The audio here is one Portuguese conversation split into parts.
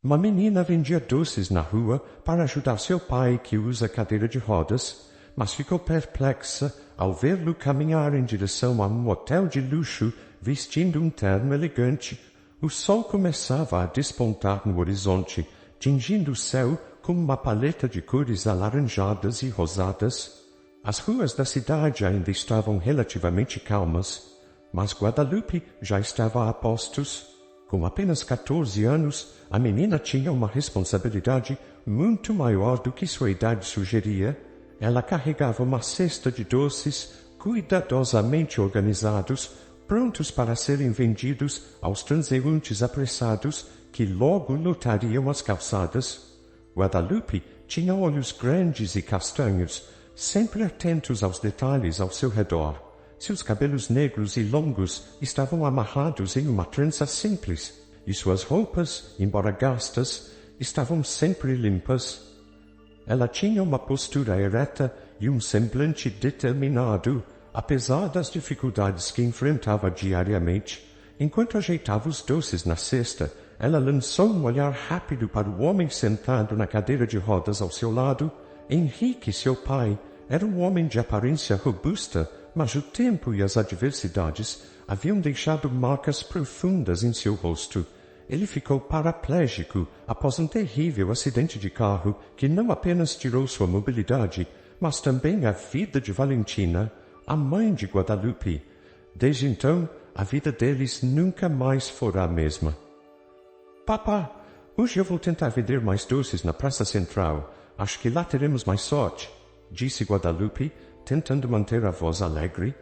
Uma menina vendia doces na rua para ajudar seu pai, que usa cadeira de rodas, mas ficou perplexa ao vê-lo caminhar em direção a um hotel de luxo vestindo um terno elegante. O sol começava a despontar no horizonte, tingindo o céu com uma paleta de cores alaranjadas e rosadas. As ruas da cidade ainda estavam relativamente calmas, mas Guadalupe já estava a postos. Com apenas 14 anos, a menina tinha uma responsabilidade muito maior do que sua idade sugeria. Ela carregava uma cesta de doces cuidadosamente organizados, prontos para serem vendidos aos transeuntes apressados que logo lotariam as calçadas. Guadalupe tinha olhos grandes e castanhos, sempre atentos aos detalhes ao seu redor. Seus cabelos negros e longos estavam amarrados em uma trança simples, e suas roupas, embora gastas, estavam sempre limpas. Ela tinha uma postura ereta e um semblante determinado, apesar das dificuldades que enfrentava diariamente. Enquanto ajeitava os doces na cesta, ela lançou um olhar rápido para o homem sentado na cadeira de rodas ao seu lado. Henrique, seu pai, era um homem de aparência robusta, mas o tempo e as adversidades haviam deixado marcas profundas em seu rosto. Ele ficou paraplégico após um terrível acidente de carro que não apenas tirou sua mobilidade, mas também a vida de Valentina, a mãe de Guadalupe. Desde então, a vida deles nunca mais fora a mesma. Papá, hoje eu vou tentar vender mais doces na Praça Central. Acho que lá teremos mais sorte, disse Guadalupe, tentando manter a voz alegre.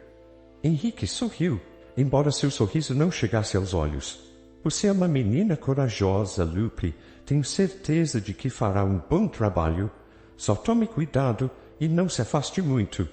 Henrique sorriu, embora seu sorriso não chegasse aos olhos. Você é uma menina corajosa, Lupe. Tenho certeza de que fará um bom trabalho. Só tome cuidado e não se afaste muito.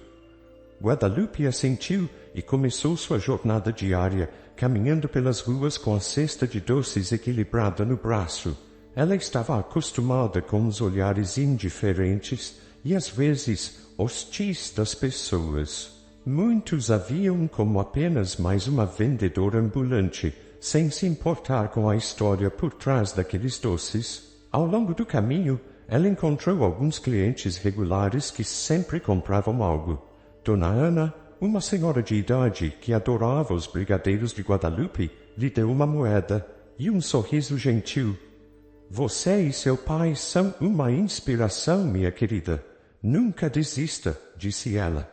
Guadalupe assentiu e começou sua jornada diária, caminhando pelas ruas com a cesta de doces equilibrada no braço. Ela estava acostumada com os olhares indiferentes e às vezes hostis das pessoas. Muitos a viam como apenas mais uma vendedora ambulante, sem se importar com a história por trás daqueles doces. Ao longo do caminho, ela encontrou alguns clientes regulares que sempre compravam algo. Dona Ana, uma senhora de idade que adorava os brigadeiros de Guadalupe, lhe deu uma moeda e um sorriso gentil. Você e seu pai são uma inspiração, minha querida. Nunca desista, disse ela.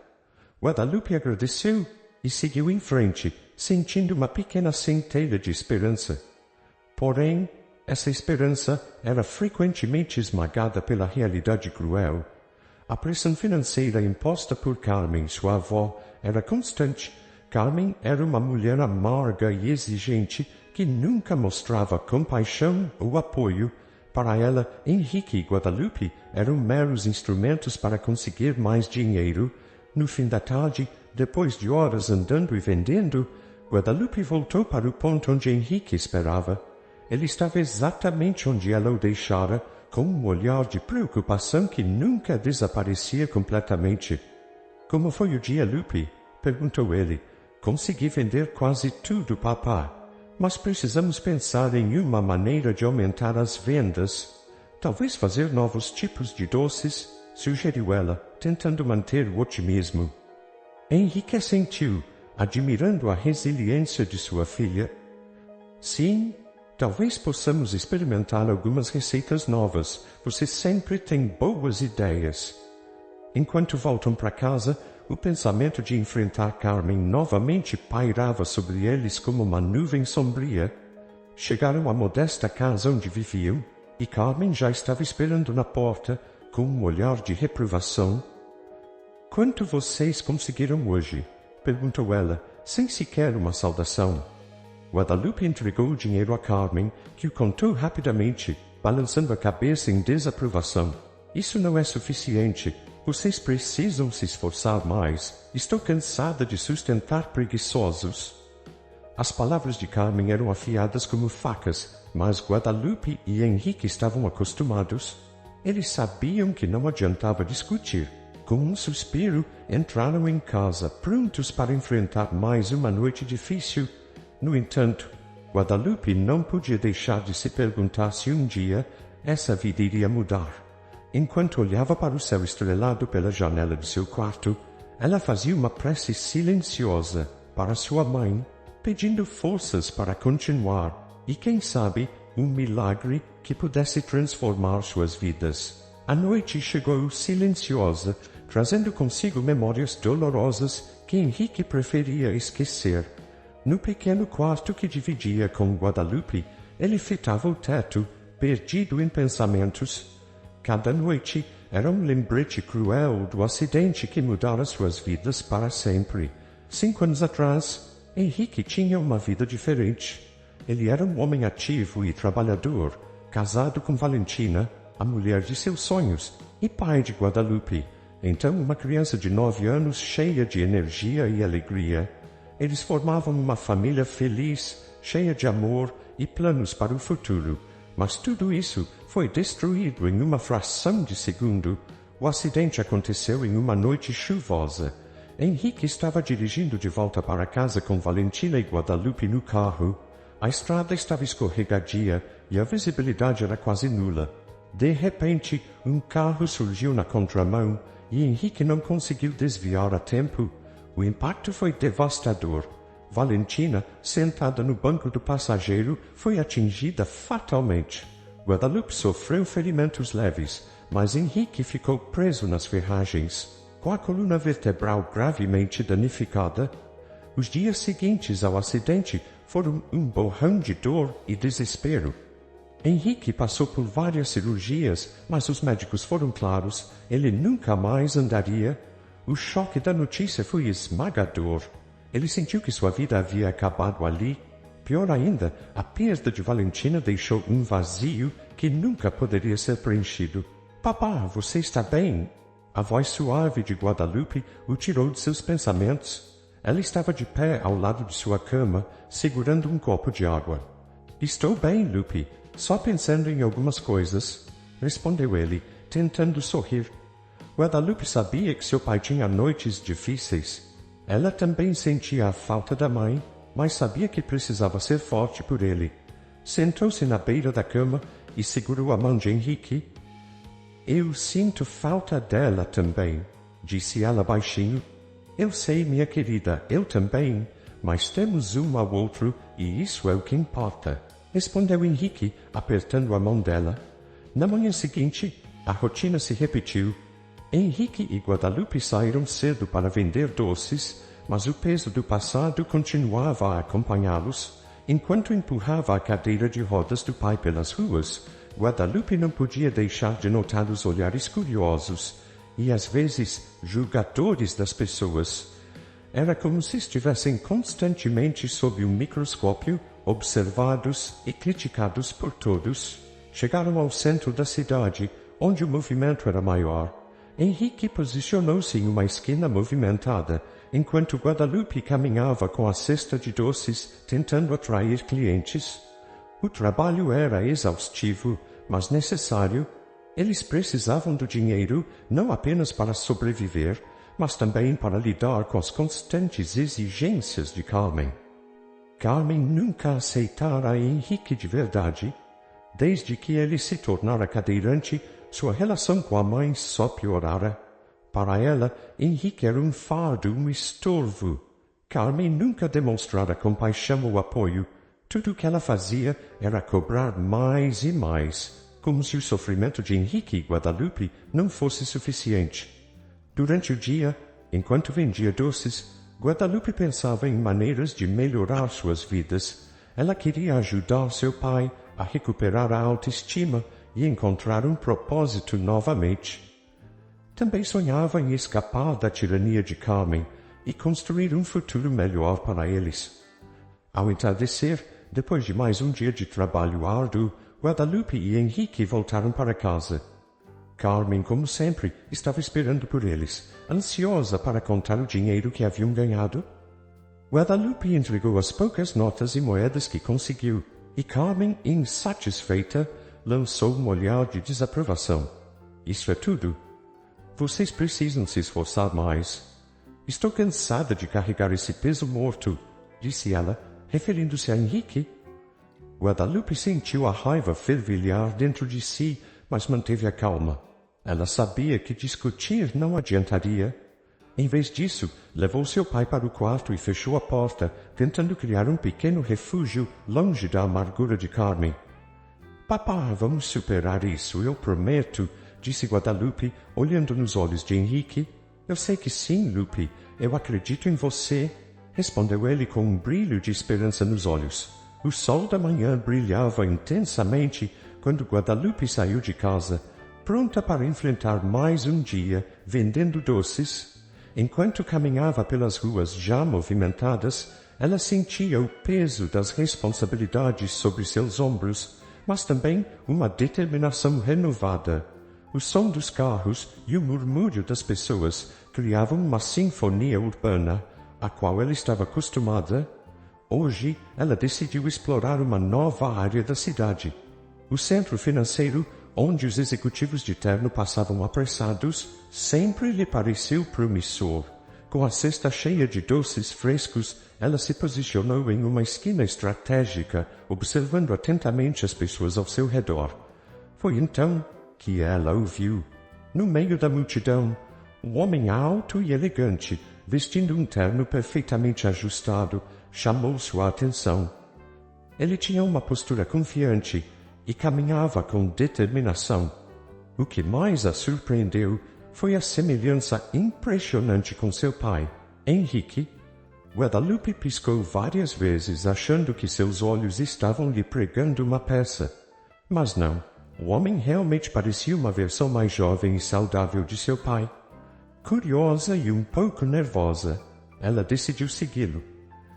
Guadalupe agradeceu e seguiu em frente, sentindo uma pequena centelha de esperança. Porém, essa esperança era frequentemente esmagada pela realidade cruel. A pressão financeira imposta por Carmen, sua avó, era constante. Carmen era uma mulher amarga e exigente que nunca mostrava compaixão ou apoio. Para ela, Henrique e Guadalupe eram meros instrumentos para conseguir mais dinheiro. No fim da tarde, depois de horas andando e vendendo, Guadalupe voltou para o ponto onde Henrique esperava. Ele estava exatamente onde ela o deixara, com um olhar de preocupação que nunca desaparecia completamente. Como foi o dia, Lupe? Perguntou ele. Consegui vender quase tudo, papá. Mas precisamos pensar em uma maneira de aumentar as vendas. Talvez fazer novos tipos de doces, sugeriu ela, tentando manter o otimismo. Henrique assentiu, admirando a resiliência de sua filha. Sim, talvez possamos experimentar algumas receitas novas. Você sempre tem boas ideias. Enquanto voltam para casa, o pensamento de enfrentar Carmen novamente pairava sobre eles como uma nuvem sombria. Chegaram à modesta casa onde viviam, e Carmen já estava esperando na porta, com um olhar de reprovação. Quanto vocês conseguiram hoje? Perguntou ela, sem sequer uma saudação. Guadalupe entregou o dinheiro a Carmen, que o contou rapidamente, balançando a cabeça em desaprovação. Isso não é suficiente. Vocês precisam se esforçar mais. Estou cansada de sustentar preguiçosos. As palavras de Carmen eram afiadas como facas, mas Guadalupe e Henrique estavam acostumados. Eles sabiam que não adiantava discutir. Com um suspiro, entraram em casa, prontos para enfrentar mais uma noite difícil. No entanto, Guadalupe não podia deixar de se perguntar se um dia essa vida iria mudar. Enquanto olhava para o céu estrelado pela janela de seu quarto, ela fazia uma prece silenciosa para sua mãe, pedindo forças para continuar e, quem sabe, um milagre que pudesse transformar suas vidas. A noite chegou silenciosa, trazendo consigo memórias dolorosas que Henrique preferia esquecer. No pequeno quarto que dividia com Guadalupe, ele fitava o teto, perdido em pensamentos. Cada noite era um lembrete cruel do acidente que mudara suas vidas para sempre. 5 anos atrás, Henrique tinha uma vida diferente. Ele era um homem ativo e trabalhador, casado com Valentina, a mulher de seus sonhos, e pai de Guadalupe. Então, uma criança de 9 anos cheia de energia e alegria. Eles formavam uma família feliz, cheia de amor e planos para o futuro. Mas tudo isso foi destruído em uma fração de segundo. O acidente aconteceu em uma noite chuvosa. Henrique estava dirigindo de volta para casa com Valentina e Guadalupe no carro. A estrada estava escorregadia e a visibilidade era quase nula. De repente, um carro surgiu na contramão e Henrique não conseguiu desviar a tempo. O impacto foi devastador. Valentina, sentada no banco do passageiro, foi atingida fatalmente. Guadalupe sofreu ferimentos leves, mas Henrique ficou preso nas ferragens, com a coluna vertebral gravemente danificada. Os dias seguintes ao acidente foram um borrão de dor e desespero. Henrique passou por várias cirurgias, mas os médicos foram claros, ele nunca mais andaria. O choque da notícia foi esmagador. Ele sentiu que sua vida havia acabado ali. Pior ainda, a perda de Valentina deixou um vazio que nunca poderia ser preenchido. Papá, você está bem? A voz suave de Guadalupe o tirou de seus pensamentos. Ela estava de pé ao lado de sua cama, segurando um copo de água. Estou bem, Lupe, só pensando em algumas coisas, respondeu ele, tentando sorrir. Guadalupe sabia que seu pai tinha noites difíceis. Ela também sentia a falta da mãe, mas sabia que precisava ser forte por ele. Sentou-se na beira da cama e segurou a mão de Henrique. Eu sinto falta dela também, disse ela baixinho. Eu sei, minha querida, eu também, mas temos um ao outro e isso é o que importa, respondeu Henrique, apertando a mão dela. Na manhã seguinte, a rotina se repetiu. Henrique e Guadalupe saíram cedo para vender doces, mas o peso do passado continuava a acompanhá-los. Enquanto empurrava a cadeira de rodas do pai pelas ruas, Guadalupe não podia deixar de notar os olhares curiosos e, às vezes, julgadores das pessoas. Era como se estivessem constantemente sob um microscópio, observados e criticados por todos. Chegaram ao centro da cidade, onde o movimento era maior. Henrique posicionou-se em uma esquina movimentada, enquanto Guadalupe caminhava com a cesta de doces, tentando atrair clientes. O trabalho era exaustivo, mas necessário. Eles precisavam do dinheiro não apenas para sobreviver, mas também para lidar com as constantes exigências de Carmen. Carmen nunca aceitara Henrique de verdade. Desde que ele se tornara cadeirante, sua relação com a mãe só piorara. Para ela, Henrique era um fardo, um estorvo. Carmen nunca demonstrara compaixão ou apoio. Tudo o que ela fazia era cobrar mais e mais, como se o sofrimento de Henrique e Guadalupe não fosse suficiente. Durante o dia, enquanto vendia doces, Guadalupe pensava em maneiras de melhorar suas vidas. Ela queria ajudar seu pai a recuperar a autoestima e encontrar um propósito novamente. Também sonhava em escapar da tirania de Carmen e construir um futuro melhor para eles. Ao entardecer, depois de mais um dia de trabalho árduo, Guadalupe e Henrique voltaram para casa. Carmen, como sempre, estava esperando por eles, ansiosa para contar o dinheiro que haviam ganhado. Guadalupe entregou as poucas notas e moedas que conseguiu, e Carmen, insatisfeita, lançou um olhar de desaprovação. Isso é tudo. Vocês precisam se esforçar mais. Estou cansada de carregar esse peso morto, disse ela, referindo-se a Henrique. Guadalupe sentiu a raiva fervilhar dentro de si, mas manteve a calma. Ela sabia que discutir não adiantaria. Em vez disso, levou seu pai para o quarto e fechou a porta, tentando criar um pequeno refúgio longe da amargura de Carmen. Papá, vamos superar isso, eu prometo, disse Guadalupe, olhando nos olhos de Henrique. Eu sei que sim, Lupe, eu acredito em você, respondeu ele com um brilho de esperança nos olhos. O sol da manhã brilhava intensamente quando Guadalupe saiu de casa, pronta para enfrentar mais um dia vendendo doces. Enquanto caminhava pelas ruas já movimentadas, ela sentia o peso das responsabilidades sobre seus ombros, mas também uma determinação renovada. O som dos carros e o murmúrio das pessoas criavam uma sinfonia urbana, a qual ela estava acostumada. Hoje, ela decidiu explorar uma nova área da cidade. O centro financeiro, onde os executivos de terno passavam apressados, sempre lhe pareceu promissor. Com a cesta cheia de doces frescos, ela se posicionou em uma esquina estratégica, observando atentamente as pessoas ao seu redor. Foi então que ela ouviu, no meio da multidão, um homem alto e elegante, vestindo um terno perfeitamente ajustado, chamou sua atenção. Ele tinha uma postura confiante e caminhava com determinação. O que mais a surpreendeu foi a semelhança impressionante com seu pai, Henrique. Guadalupe piscou várias vezes, achando que seus olhos estavam lhe pregando uma peça. Mas não, o homem realmente parecia uma versão mais jovem e saudável de seu pai. Curiosa e um pouco nervosa, ela decidiu segui-lo.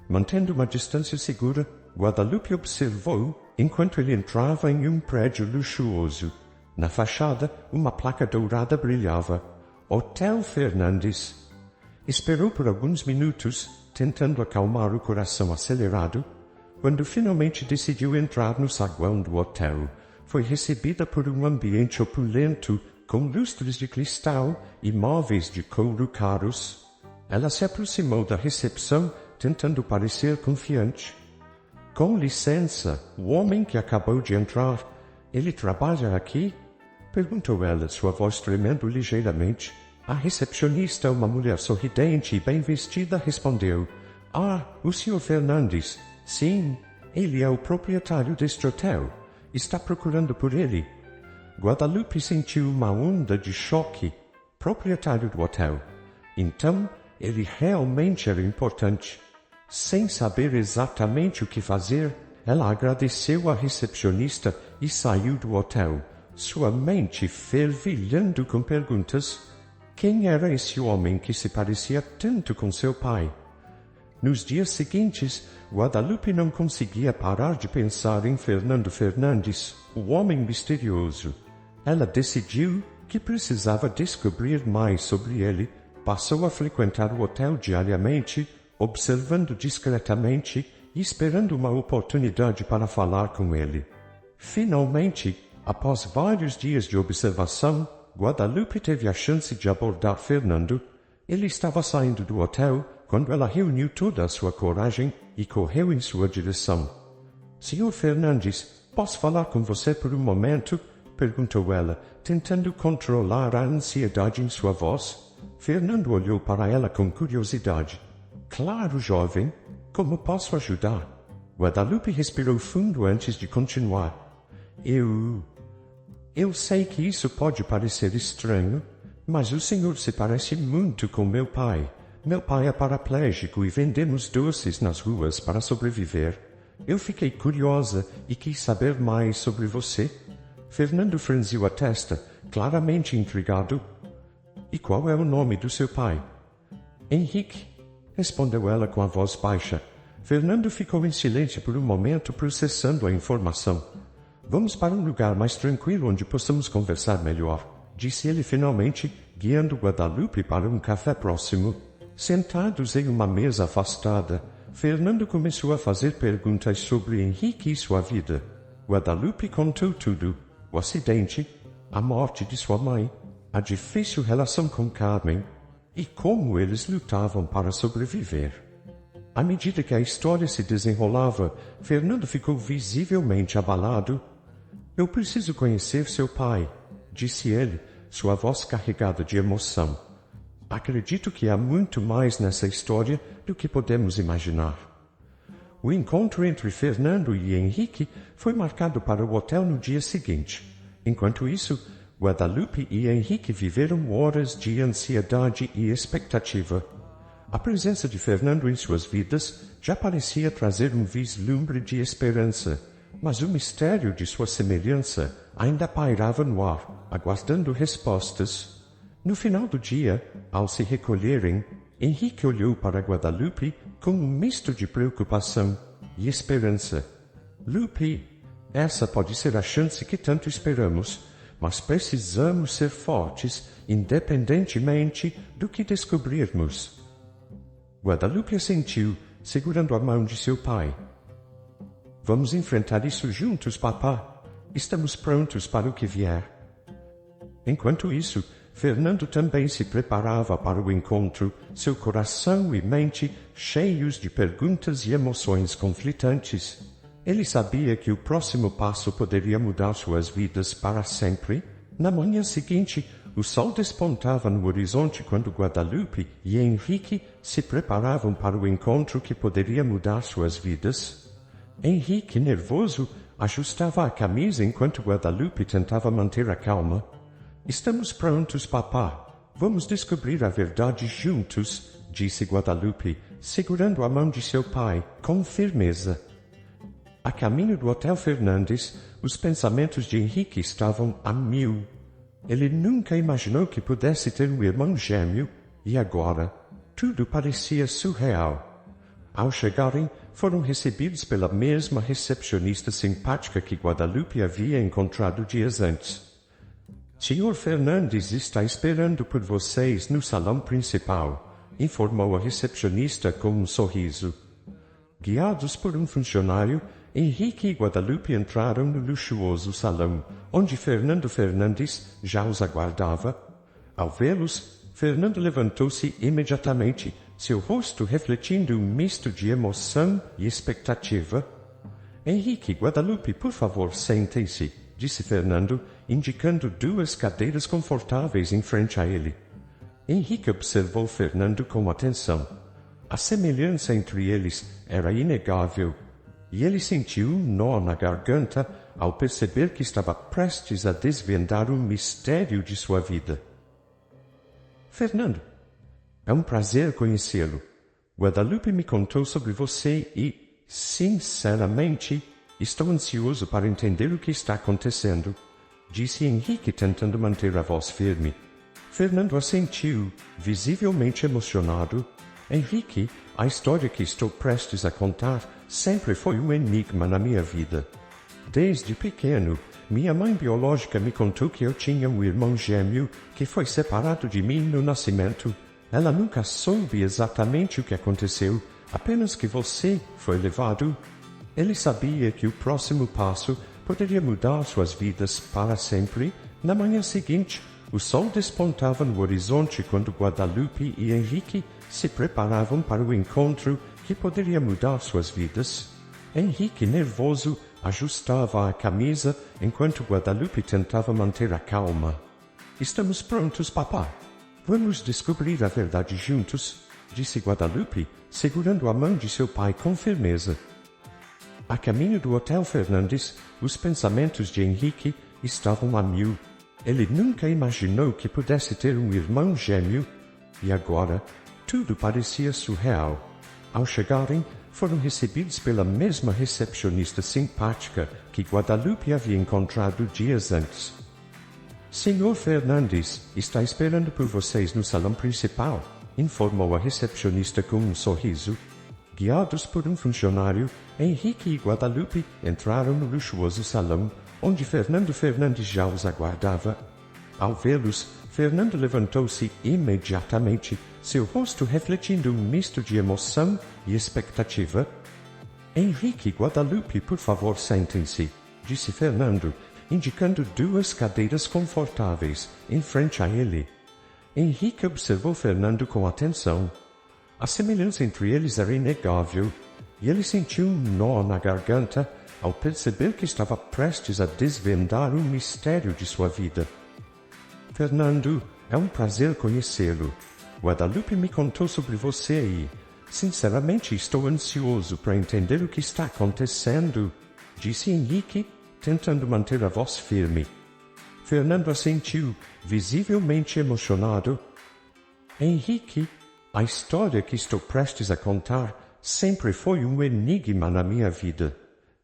Mantendo uma distância segura, Guadalupe observou enquanto ele entrava em um prédio luxuoso. Na fachada, uma placa dourada brilhava. Hotel Fernandes. Esperou por alguns minutos, tentando acalmar o coração acelerado. Quando finalmente decidiu entrar no saguão do hotel, foi recebida por um ambiente opulento, com lustres de cristal e móveis de couro caros. Ela se aproximou da recepção, tentando parecer confiante. Com licença, o homem que acabou de entrar, ele trabalha aqui? Perguntou ela, sua voz tremendo ligeiramente. A recepcionista, uma mulher sorridente e bem vestida, respondeu: Ah, o Sr. Fernandes. Sim, ele é o proprietário deste hotel. Está procurando por ele. Guadalupe sentiu uma onda de choque. Proprietário do hotel. Então, ele realmente era importante. Sem saber exatamente o que fazer, ela agradeceu à recepcionista e saiu do hotel, sua mente fervilhando com perguntas. Quem era esse homem que se parecia tanto com seu pai? Nos dias seguintes, Guadalupe não conseguia parar de pensar em Fernando Fernandes, o homem misterioso. Ela decidiu que precisava descobrir mais sobre ele. Passou a frequentar o hotel diariamente, observando discretamente e esperando uma oportunidade para falar com ele. Finalmente, após vários dias de observação, Guadalupe teve a chance de abordar Fernando. Ele estava saindo do hotel quando ela reuniu toda a sua coragem e correu em sua direção. Sr. Fernandes, posso falar com você por um momento? Perguntou ela, tentando controlar a ansiedade em sua voz. Fernando olhou para ela com curiosidade. Claro, jovem. Como posso ajudar? Guadalupe respirou fundo antes de continuar. Eu sei que isso pode parecer estranho, mas o senhor se parece muito com meu pai. Meu pai é paraplégico e vendemos doces nas ruas para sobreviver. Eu fiquei curiosa e quis saber mais sobre você. Fernando franziu a testa, claramente intrigado. E qual é o nome do seu pai? Henrique, respondeu ela com a voz baixa. Fernando ficou em silêncio por um momento, processando a informação. Vamos para um lugar mais tranquilo onde possamos conversar melhor, disse ele finalmente, guiando Guadalupe para um café próximo. Sentados em uma mesa afastada, Fernando começou a fazer perguntas sobre Henrique e sua vida. Guadalupe contou tudo: o acidente, a morte de sua mãe, a difícil relação com Carmen e como eles lutavam para sobreviver. À medida que a história se desenrolava, Fernando ficou visivelmente abalado. Eu preciso conhecer seu pai, disse ele, sua voz carregada de emoção. Acredito que há muito mais nessa história do que podemos imaginar. O encontro entre Fernando e Henrique foi marcado para o hotel no dia seguinte. Enquanto isso, Guadalupe e Henrique viveram horas de ansiedade e expectativa. A presença de Fernando em suas vidas já parecia trazer um vislumbre de esperança, mas o mistério de sua semelhança ainda pairava no ar, aguardando respostas. No final do dia, ao se recolherem, Henrique olhou para Guadalupe com um misto de preocupação e esperança. Lupe, essa pode ser a chance que tanto esperamos, mas precisamos ser fortes, independentemente do que descobrirmos. Guadalupe assentiu, segurando a mão de seu pai. Vamos enfrentar isso juntos, papá. Estamos prontos para o que vier. Enquanto isso, Fernando também se preparava para o encontro, seu coração e mente cheios de perguntas e emoções conflitantes. Ele sabia que o próximo passo poderia mudar suas vidas para sempre. Na manhã seguinte, o sol despontava no horizonte quando Guadalupe e Henrique se preparavam para o encontro que poderia mudar suas vidas. Henrique, nervoso, ajustava a camisa enquanto Guadalupe tentava manter a calma. Estamos prontos, papá. Vamos descobrir a verdade juntos, disse Guadalupe, segurando a mão de seu pai com firmeza. A caminho do Hotel Fernandes, os pensamentos de Henrique estavam a mil. Ele nunca imaginou que pudesse ter um irmão gêmeo, e agora tudo parecia surreal. Ao chegarem, foram recebidos pela mesma recepcionista simpática que Guadalupe havia encontrado dias antes. Senhor Fernandes está esperando por vocês no salão principal, informou a recepcionista com um sorriso. Guiados por um funcionário, Henrique e Guadalupe entraram no luxuoso salão, onde Fernando Fernandes já os aguardava. Ao vê-los, Fernando levantou-se imediatamente, seu rosto refletindo um misto de emoção e expectativa. Henrique e Guadalupe, por favor, sentem-se, disse Fernando, indicando duas cadeiras confortáveis em frente a ele. Henrique observou Fernando com atenção. A semelhança entre eles era inegável, e ele sentiu um nó na garganta ao perceber que estava prestes a desvendar o mistério de sua vida. Fernando, é um prazer conhecê-lo. Guadalupe me contou sobre você e, sinceramente, estou ansioso para entender o que está acontecendo, disse Henrique tentando manter a voz firme. Fernando assentiu, visivelmente emocionado. Henrique, a história que estou prestes a contar sempre foi um enigma na minha vida. Desde pequeno, minha mãe biológica me contou que eu tinha um irmão gêmeo que foi separado de mim no nascimento. Ela nunca soube exatamente o que aconteceu, apenas que você foi levado. Ele sabia que o próximo passo poderia mudar suas vidas para sempre. Na manhã seguinte, o sol despontava no horizonte quando Guadalupe e Henrique se preparavam para o encontro que poderia mudar suas vidas. Henrique, nervoso, ajustava a camisa enquanto Guadalupe tentava manter a calma. Estamos prontos, papá. Vamos descobrir a verdade juntos, disse Guadalupe, segurando a mão de seu pai com firmeza. A caminho do Hotel Fernandes, os pensamentos de Henrique estavam a mil. Ele nunca imaginou que pudesse ter um irmão gêmeo, e agora tudo parecia surreal. Ao chegarem, foram recebidos pela mesma recepcionista simpática que Guadalupe havia encontrado dias antes. Senhor Fernandes está esperando por vocês no salão principal, informou a recepcionista com um sorriso. Guiados por um funcionário, Henrique e Guadalupe entraram no luxuoso salão, onde Fernando Fernandes já os aguardava. Ao vê-los, Fernando levantou-se imediatamente, seu rosto refletindo um misto de emoção e expectativa. Henrique e Guadalupe, por favor, sentem-se, disse Fernando, indicando duas cadeiras confortáveis em frente a ele. Henrique observou Fernando com atenção. A semelhança entre eles era inegável, e ele sentiu um nó na garganta ao perceber que estava prestes a desvendar um mistério de sua vida. Fernando, é um prazer conhecê-lo. Guadalupe me contou sobre você e, sinceramente, estou ansioso para entender o que está acontecendo, disse Henrique, tentando manter a voz firme. Fernando assentiu, visivelmente emocionado. Henrique, a história que estou prestes a contar sempre foi um enigma na minha vida.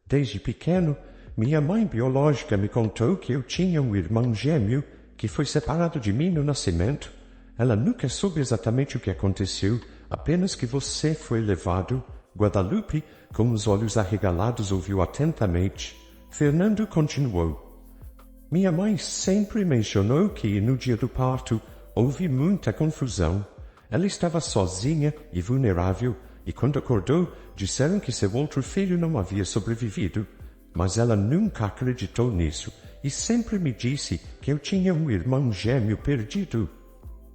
Desde pequeno, minha mãe biológica me contou que eu tinha um irmão gêmeo que foi separado de mim no nascimento. Ela nunca soube exatamente o que aconteceu, apenas que você foi levado. Guadalupe, com os olhos arregalados, ouviu atentamente. Fernando continuou. Minha mãe sempre mencionou que, no dia do parto, houve muita confusão. Ela estava sozinha e vulnerável, e quando acordou, disseram que seu outro filho não havia sobrevivido. Mas ela nunca acreditou nisso, e sempre me disse que eu tinha um irmão gêmeo perdido.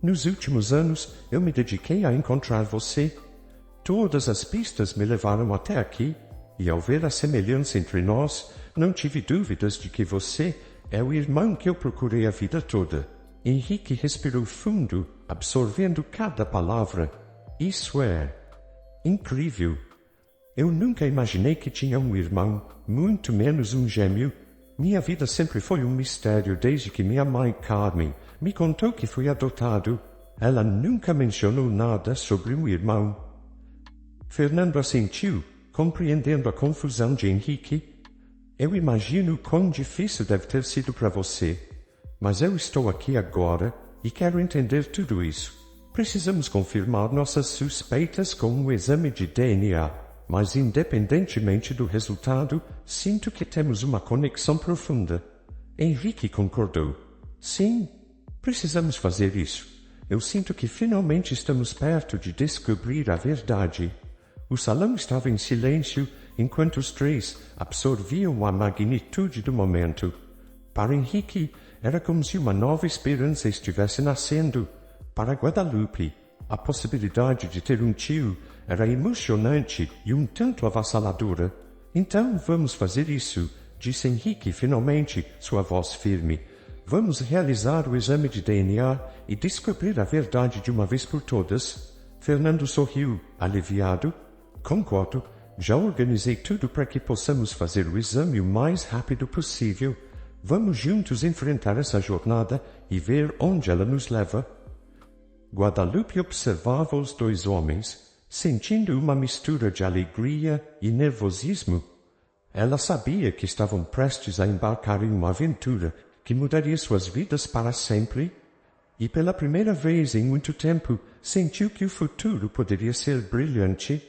Nos últimos anos, eu me dediquei a encontrar você. Todas as pistas me levaram até aqui, e ao ver a semelhança entre nós, não tive dúvidas de que você é o irmão que eu procurei a vida toda. Henrique respirou fundo, absorvendo cada palavra. Isso é incrível. Eu nunca imaginei que tinha um irmão, muito menos um gêmeo. Minha vida sempre foi um mistério desde que minha mãe, Carmen, me contou que fui adotado. Ela nunca mencionou nada sobre um irmão. Fernando assentiu, compreendendo a confusão de Henrique. Eu imagino quão difícil deve ter sido para você. Mas eu estou aqui agora e quero entender tudo isso. Precisamos confirmar nossas suspeitas com um exame de DNA, mas independentemente do resultado, sinto que temos uma conexão profunda. Henrique concordou. Sim, precisamos fazer isso. Eu sinto que finalmente estamos perto de descobrir a verdade. O salão estava em silêncio enquanto os três absorviam a magnitude do momento. Para Henrique, era como se uma nova esperança estivesse nascendo. Para Guadalupe, a possibilidade de ter um tio era emocionante e um tanto avassaladora. Então vamos fazer isso, disse Henrique finalmente, sua voz firme. Vamos realizar o exame de DNA e descobrir a verdade de uma vez por todas. Fernando sorriu, aliviado. Concordo, já organizei tudo para que possamos fazer o exame o mais rápido possível. Vamos juntos enfrentar essa jornada e ver onde ela nos leva. Guadalupe observava os dois homens, sentindo uma mistura de alegria e nervosismo. Ela sabia que estavam prestes a embarcar em uma aventura que mudaria suas vidas para sempre, e pela primeira vez em muito tempo sentiu que o futuro poderia ser brilhante.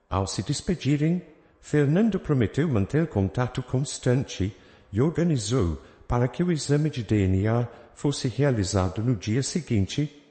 Ao se despedirem, Fernando prometeu manter contato constante e organizou para que o exame de DNA fosse realizado no dia seguinte.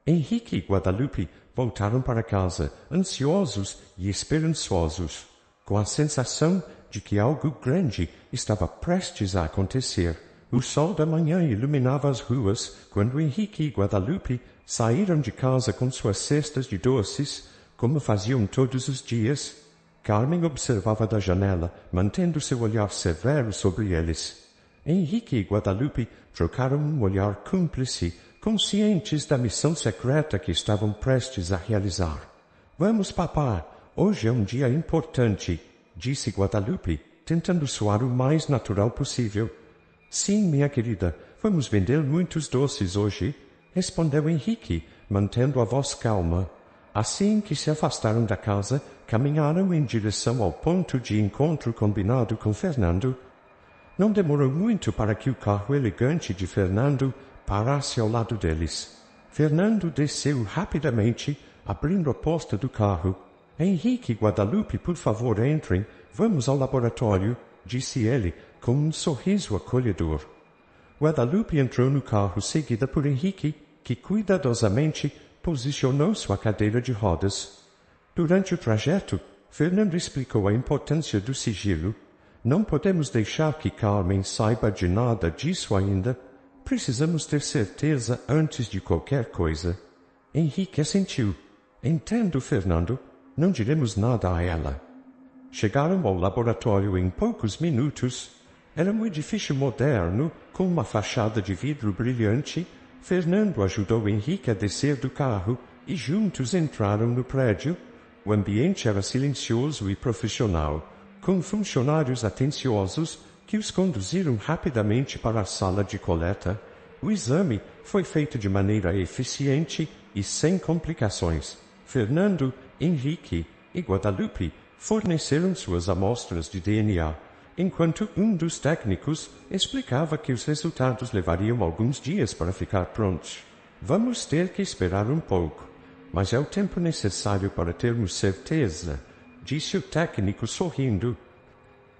Henrique e Guadalupe voltaram para casa, ansiosos e esperançosos, com a sensação de que algo grande estava prestes a acontecer. O sol da manhã iluminava as ruas quando Henrique e Guadalupe saíram de casa com suas cestas de doces, como faziam todos os dias. Carmen observava da janela, mantendo seu olhar severo sobre eles. Henrique e Guadalupe trocaram um olhar cúmplice, conscientes da missão secreta que estavam prestes a realizar. Vamos, papá, hoje é um dia importante, disse Guadalupe, tentando soar o mais natural possível. Sim, minha querida, vamos vender muitos doces hoje, respondeu Henrique, mantendo a voz calma. Assim que se afastaram da casa, caminharam em direção ao ponto de encontro combinado com Fernando. Não demorou muito para que o carro elegante de Fernando parasse ao lado deles. Fernando desceu rapidamente, abrindo a porta do carro. Henrique e Guadalupe, por favor, entrem. Vamos ao laboratório, disse ele, com um sorriso acolhedor. Guadalupe entrou no carro, seguida por Henrique, que cuidadosamente posicionou sua cadeira de rodas. Durante o trajeto, Fernando explicou a importância do sigilo. Não podemos deixar que Carmen saiba de nada disso ainda. Precisamos ter certeza antes de qualquer coisa. Henrique assentiu. Entendo, Fernando. Não diremos nada a ela. Chegaram ao laboratório em poucos minutos. Era um edifício moderno, com uma fachada de vidro brilhante. Fernando ajudou Henrique a descer do carro e juntos entraram no prédio. O ambiente era silencioso e profissional, com funcionários atenciosos que os conduziram rapidamente para a sala de coleta. O exame foi feito de maneira eficiente e sem complicações. Fernando, Henrique e Guadalupe forneceram suas amostras de DNA, enquanto um dos técnicos explicava que os resultados levariam alguns dias para ficar prontos. Vamos ter que esperar um pouco, mas é o tempo necessário para termos certeza, disse o técnico sorrindo.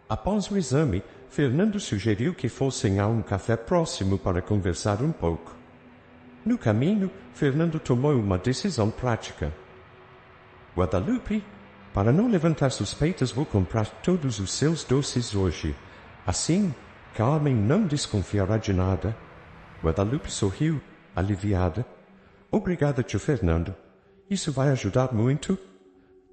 Após o exame, Fernando sugeriu que fossem a um café próximo para conversar um pouco. No caminho, Fernando tomou uma decisão prática. Guadalupe, para não levantar suspeitas, vou comprar todos os seus doces hoje. Assim, Carmen não desconfiará de nada. Guadalupe sorriu, aliviada. Obrigada, tio Fernando. Isso vai ajudar muito.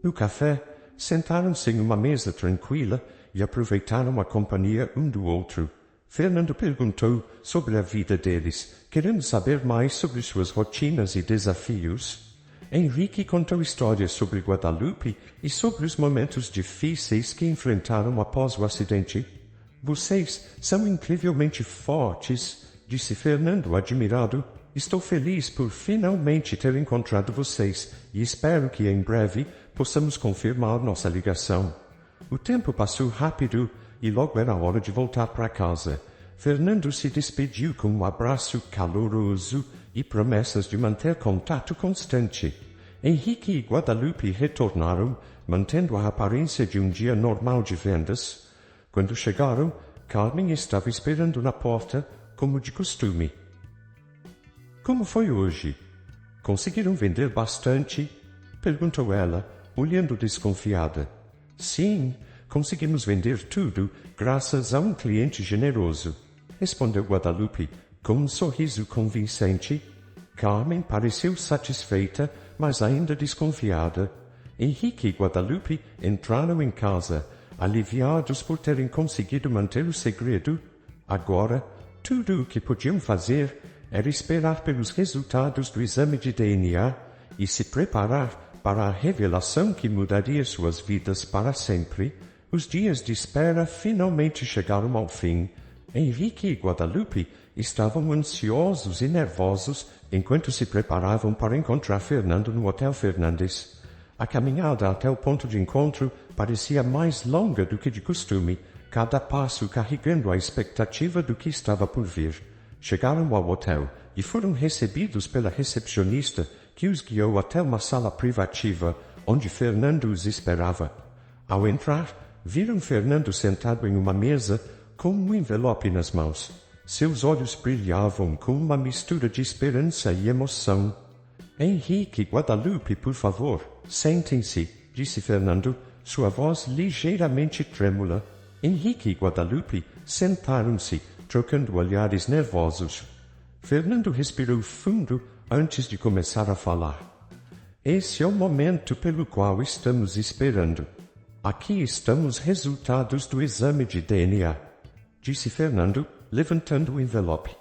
No café, sentaram-se em uma mesa tranquila e aproveitaram a companhia um do outro. Fernando perguntou sobre a vida deles, querendo saber mais sobre suas rotinas e desafios. Henrique contou histórias sobre Guadalupe e sobre os momentos difíceis que enfrentaram após o acidente. Vocês são incrivelmente fortes, disse Fernando, admirado. Estou feliz por finalmente ter encontrado vocês e espero que em breve possamos confirmar nossa ligação. O tempo passou rápido e logo era hora de voltar para casa. Fernando se despediu com um abraço caloroso e promessas de manter contato constante. Henrique e Guadalupe retornaram, mantendo a aparência de um dia normal de vendas. Quando chegaram, Carmen estava esperando na porta, como de costume. Como foi hoje? Conseguiram vender bastante? Perguntou ela, olhando desconfiada. Sim, conseguimos vender tudo, graças a um cliente generoso, respondeu Guadalupe, com um sorriso convincente. Carmen pareceu satisfeita, mas ainda desconfiada. Henrique e Guadalupe entraram em casa, aliviados por terem conseguido manter o segredo. Agora, tudo o que podiam fazer era esperar pelos resultados do exame de DNA e se preparar para a revelação que mudaria suas vidas para sempre. Os dias de espera finalmente chegaram ao fim. Henrique e Guadalupe estavam ansiosos e nervosos enquanto se preparavam para encontrar Fernando no Hotel Fernandes. A caminhada até o ponto de encontro parecia mais longa do que de costume, cada passo carregando a expectativa do que estava por vir. Chegaram ao hotel e foram recebidos pela recepcionista, que os guiou até uma sala privativa, onde Fernando os esperava. Ao entrar, viram Fernando sentado em uma mesa, com um envelope nas mãos. Seus olhos brilhavam com uma mistura de esperança e emoção. Henrique e Guadalupe, por favor, sentem-se, disse Fernando, sua voz ligeiramente trêmula. Henrique e Guadalupe sentaram-se, trocando olhares nervosos. Fernando respirou fundo antes de começar a falar. Esse é o momento pelo qual estamos esperando. Aqui estão os resultados do exame de DNA, disse Fernando, levantando o envelope.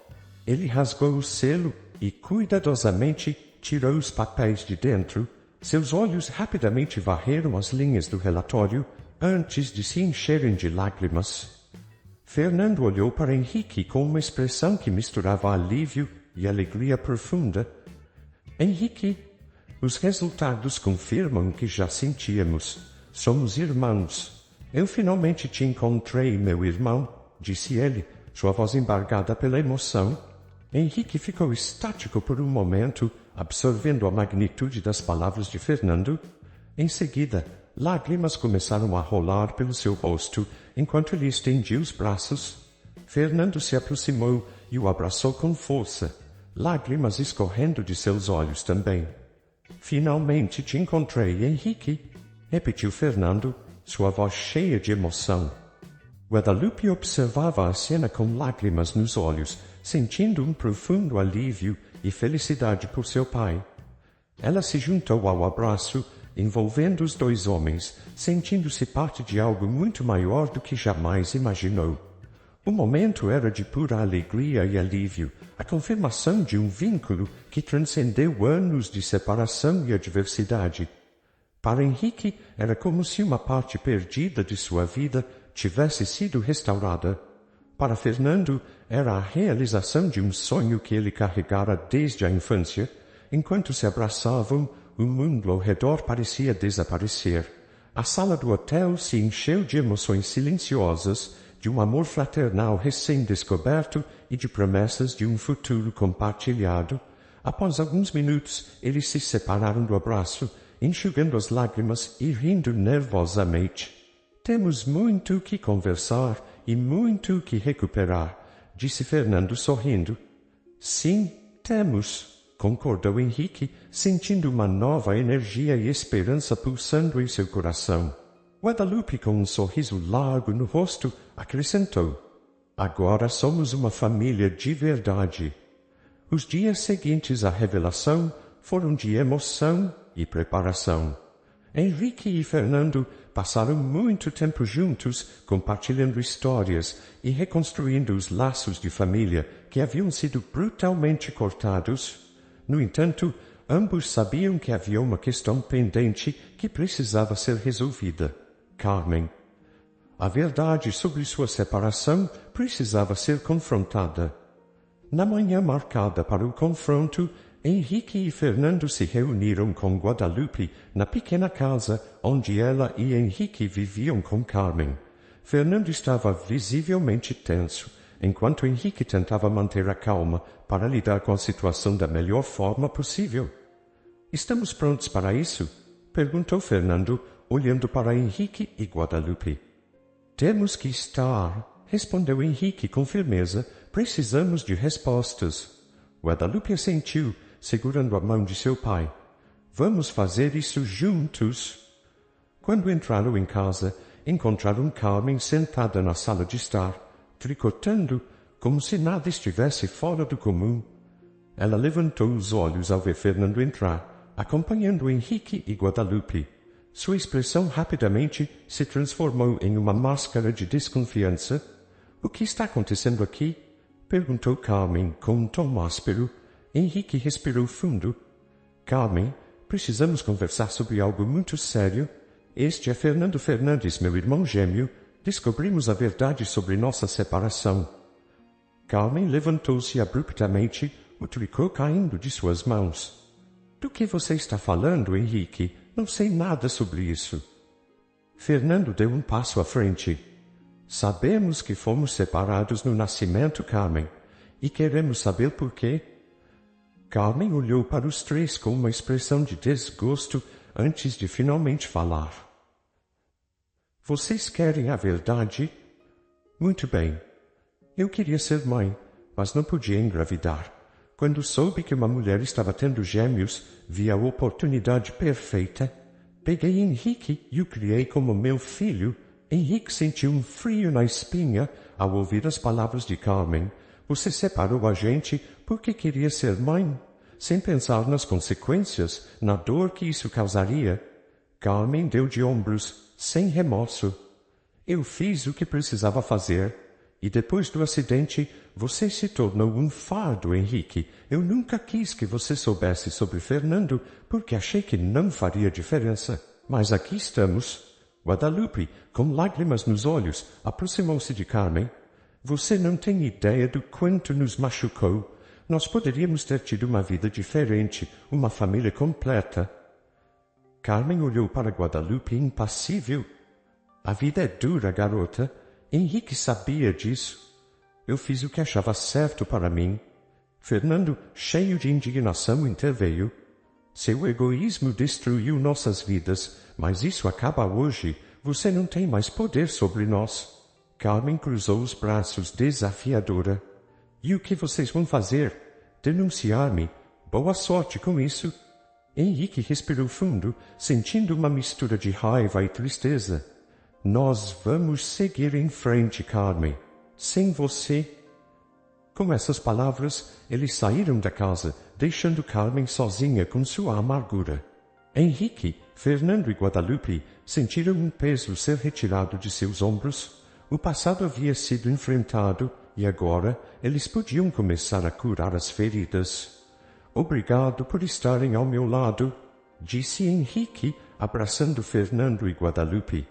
Ele rasgou o selo e cuidadosamente tirou os papéis de dentro. Seus olhos rapidamente varreram as linhas do relatório antes de se encherem de lágrimas. Fernando olhou para Henrique com uma expressão que misturava alívio e alegria profunda. Henrique, os resultados confirmam o que já sentíamos. Somos irmãos. Eu finalmente te encontrei, meu irmão, disse ele, sua voz embargada pela emoção. Henrique ficou estático por um momento, absorvendo a magnitude das palavras de Fernando. Em seguida, lágrimas começaram a rolar pelo seu rosto, enquanto ele estendia os braços. Fernando se aproximou e o abraçou com força, lágrimas escorrendo de seus olhos também. Finalmente te encontrei, Henrique, repetiu Fernando, sua voz cheia de emoção. Guadalupe observava a cena com lágrimas nos olhos, sentindo um profundo alívio e felicidade por seu pai. Ela se juntou ao abraço, envolvendo os dois homens, sentindo-se parte de algo muito maior do que jamais imaginou. O momento era de pura alegria e alívio, a confirmação de um vínculo que transcendeu anos de separação e adversidade. Para Henrique, era como se uma parte perdida de sua vida tivesse sido restaurada. Para Fernando, era a realização de um sonho que ele carregara desde a infância. Enquanto se abraçavam, o mundo ao redor parecia desaparecer. A sala do hotel se encheu de emoções silenciosas, de um amor fraternal recém-descoberto e de promessas de um futuro compartilhado. Após alguns minutos, eles se separaram do abraço, enxugando as lágrimas e rindo nervosamente. Temos muito que conversar e muito que recuperar, disse Fernando sorrindo. Sim, temos, concordou Henrique, sentindo uma nova energia e esperança pulsando em seu coração. Guadalupe, com um sorriso largo no rosto, acrescentou: agora somos uma família de verdade. Os dias seguintes à revelação foram de emoção e preparação. Henrique e Fernando passaram muito tempo juntos, compartilhando histórias e reconstruindo os laços de família que haviam sido brutalmente cortados. No entanto, ambos sabiam que havia uma questão pendente que precisava ser resolvida: Carmen. A verdade sobre sua separação precisava ser confrontada. Na manhã marcada para o confronto, Henrique e Fernando se reuniram com Guadalupe na pequena casa onde ela e Henrique viviam com Carmen. Fernando estava visivelmente tenso, enquanto Henrique tentava manter a calma para lidar com a situação da melhor forma possível. Estamos prontos para isso? Perguntou Fernando, olhando para Henrique e Guadalupe. Temos que estar, respondeu Henrique com firmeza. Precisamos de respostas. Guadalupe assentiu, segurando a mão de seu pai. Vamos fazer isso juntos. Quando entraram em casa, encontraram Carmen sentada na sala de estar, tricotando, como se nada estivesse fora do comum. Ela levantou os olhos ao ver Fernando entrar, acompanhando Henrique e Guadalupe. Sua expressão rapidamente se transformou em uma máscara de desconfiança. O que está acontecendo aqui? Perguntou Carmen com um tom áspero. Henrique respirou fundo. Carmen, precisamos conversar sobre algo muito sério. Este é Fernando Fernandes, meu irmão gêmeo. Descobrimos a verdade sobre nossa separação. Carmen levantou-se abruptamente, o tricô caindo de suas mãos. Do que você está falando, Henrique? Não sei nada sobre isso. Fernando deu um passo à frente. Sabemos que fomos separados no nascimento, Carmen, e queremos saber por quê. Carmen olhou para os três com uma expressão de desgosto antes de finalmente falar. Vocês querem a verdade? Muito bem. Eu queria ser mãe, mas não podia engravidar. Quando soube que uma mulher estava tendo gêmeos, vi a oportunidade perfeita. Peguei Henrique e o criei como meu filho. Henrique sentiu um frio na espinha ao ouvir as palavras de Carmen. Você separou a gente porque queria ser mãe, sem pensar nas consequências, na dor que isso causaria. Carmen deu de ombros, sem remorso. Eu fiz o que precisava fazer. E depois do acidente, você se tornou um fardo, Henrique. Eu nunca quis que você soubesse sobre Fernando, porque achei que não faria diferença. Mas aqui estamos. Guadalupe, com lágrimas nos olhos, aproximou-se de Carmen. Você não tem ideia do quanto nos machucou. Nós poderíamos ter tido uma vida diferente, uma família completa. Carmen olhou para Guadalupe impassível. A vida é dura, garota. Henrique sabia disso. Eu fiz o que achava certo para mim. Fernando, cheio de indignação, interveio. Seu egoísmo destruiu nossas vidas, mas isso acaba hoje. Você não tem mais poder sobre nós. Carmen cruzou os braços, desafiadora. E o que vocês vão fazer? Denunciar-me? Boa sorte com isso. Henrique respirou fundo, sentindo uma mistura de raiva e tristeza. Nós vamos seguir em frente, Carmen. Sem você. Com essas palavras, eles saíram da casa, deixando Carmen sozinha com sua amargura. Henrique, Fernando e Guadalupe sentiram um peso ser retirado de seus ombros. O passado havia sido enfrentado e agora eles podiam começar a curar as feridas. Obrigado por estarem ao meu lado, disse Henrique, abraçando Fernando e Guadalupe.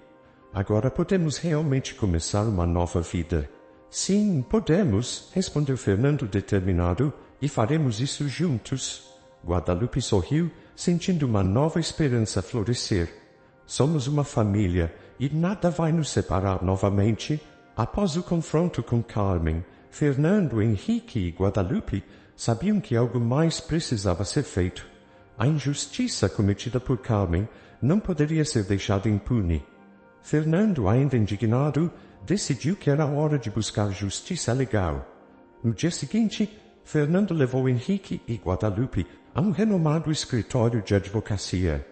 Agora podemos realmente começar uma nova vida. Sim, podemos, respondeu Fernando determinado, e faremos isso juntos. Guadalupe sorriu, sentindo uma nova esperança florescer. Somos uma família, e nada vai nos separar novamente. Após o confronto com Carmen, Fernando, Henrique e Guadalupe sabiam que algo mais precisava ser feito. A injustiça cometida por Carmen não poderia ser deixada impune. Fernando, ainda indignado, decidiu que era hora de buscar justiça legal. No dia seguinte, Fernando levou Henrique e Guadalupe a um renomado escritório de advocacia.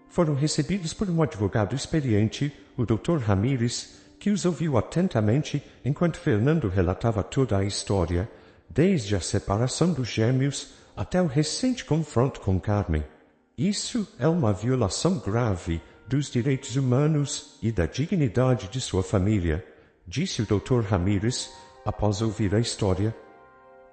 Foram recebidos por um advogado experiente, o Dr. Ramírez, que os ouviu atentamente enquanto Fernando relatava toda a história, desde a separação dos gêmeos até o recente confronto com Carmen. Isso é uma violação grave dos direitos humanos e da dignidade de sua família, disse o Dr. Ramírez após ouvir a história.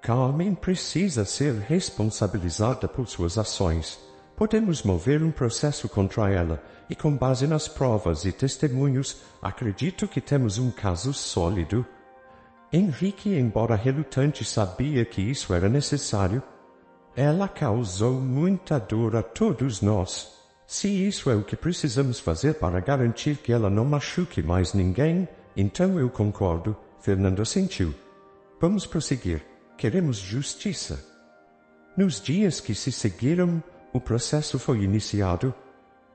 Carmen precisa ser responsabilizada por suas ações. Podemos mover um processo contra ela e, com base nas provas e testemunhos, acredito que temos um caso sólido. Henrique, embora relutante, sabia que isso era necessário. Ela causou muita dor a todos nós. Se isso é o que precisamos fazer para garantir que ela não machuque mais ninguém, então eu concordo, Fernando assentiu. Vamos prosseguir. Queremos justiça. Nos dias que se seguiram, o processo foi iniciado.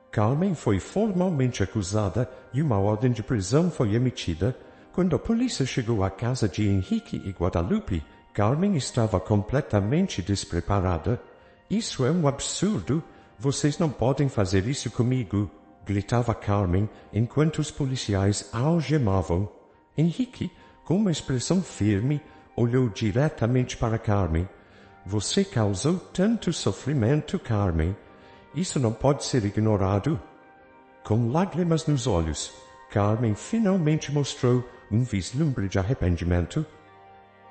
Carmen foi formalmente acusada e uma ordem de prisão foi emitida. Quando a polícia chegou à casa de Henrique e Guadalupe, Carmen estava completamente despreparada. Isso é um absurdo. Vocês não podem fazer isso comigo, gritava Carmen enquanto os policiais a algemavam. Henrique, com uma expressão firme, olhou diretamente para Carmen. Você causou tanto sofrimento, Carmen. Isso não pode ser ignorado. Com lágrimas nos olhos, Carmen finalmente mostrou um vislumbre de arrependimento.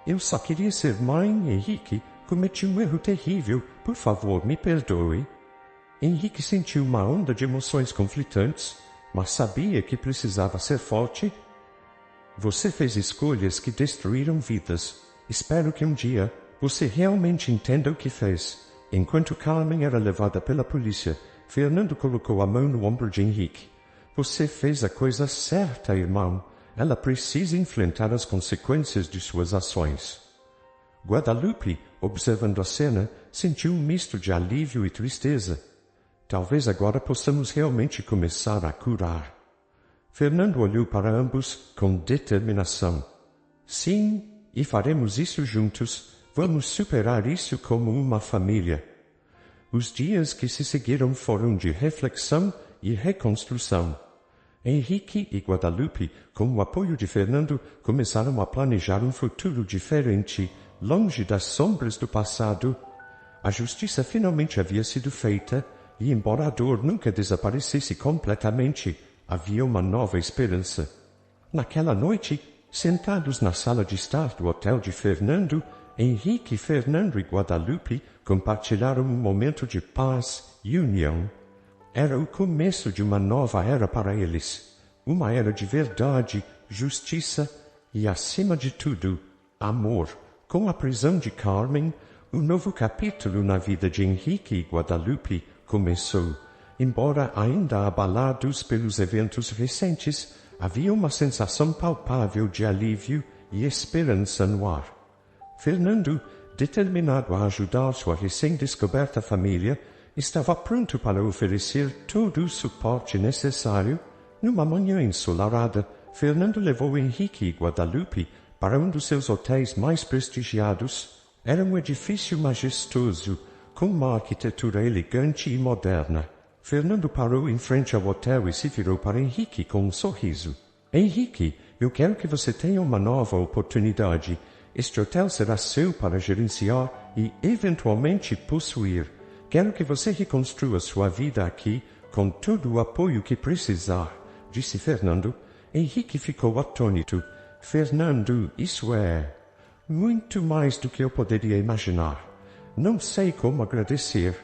Eu só queria ser mãe, Henrique. Cometi um erro terrível. Por favor, me perdoe. Henrique sentiu uma onda de emoções conflitantes, mas sabia que precisava ser forte. Você fez escolhas que destruíram vidas. Espero que um dia você realmente entenda o que fez. Enquanto Carmen era levada pela polícia, Fernando colocou a mão no ombro de Henrique. Você fez a coisa certa, irmão. Ela precisa enfrentar as consequências de suas ações. Guadalupe, observando a cena, sentiu um misto de alívio e tristeza. Talvez agora possamos realmente começar a curar. Fernando olhou para ambos com determinação. Sim, e faremos isso juntos. Vamos superar isso como uma família. Os dias que se seguiram foram de reflexão e reconstrução. Henrique e Guadalupe, com o apoio de Fernando, começaram a planejar um futuro diferente, longe das sombras do passado. A justiça finalmente havia sido feita, e embora a dor nunca desaparecesse completamente, havia uma nova esperança. Naquela noite, sentados na sala de estar do hotel de Fernando, Henrique, Fernando e Guadalupe compartilharam um momento de paz e união. Era o começo de uma nova era para eles, uma era de verdade, justiça e, acima de tudo, amor. Com a prisão de Carmen, um novo capítulo na vida de Henrique e Guadalupe começou. Embora ainda abalados pelos eventos recentes, havia uma sensação palpável de alívio e esperança no ar. Fernando, determinado a ajudar sua recém-descoberta família, estava pronto para oferecer todo o suporte necessário. Numa manhã ensolarada, Fernando levou Henrique e Guadalupe para um dos seus hotéis mais prestigiados. Era um edifício majestoso, com uma arquitetura elegante e moderna. Fernando parou em frente ao hotel e se virou para Henrique com um sorriso. Henrique, eu quero que você tenha uma nova oportunidade. Este hotel será seu para gerenciar e, eventualmente, possuir. Quero que você reconstrua sua vida aqui com todo o apoio que precisar, disse Fernando. Henrique ficou atônito. Fernando, isso é muito mais do que eu poderia imaginar. Não sei como agradecer.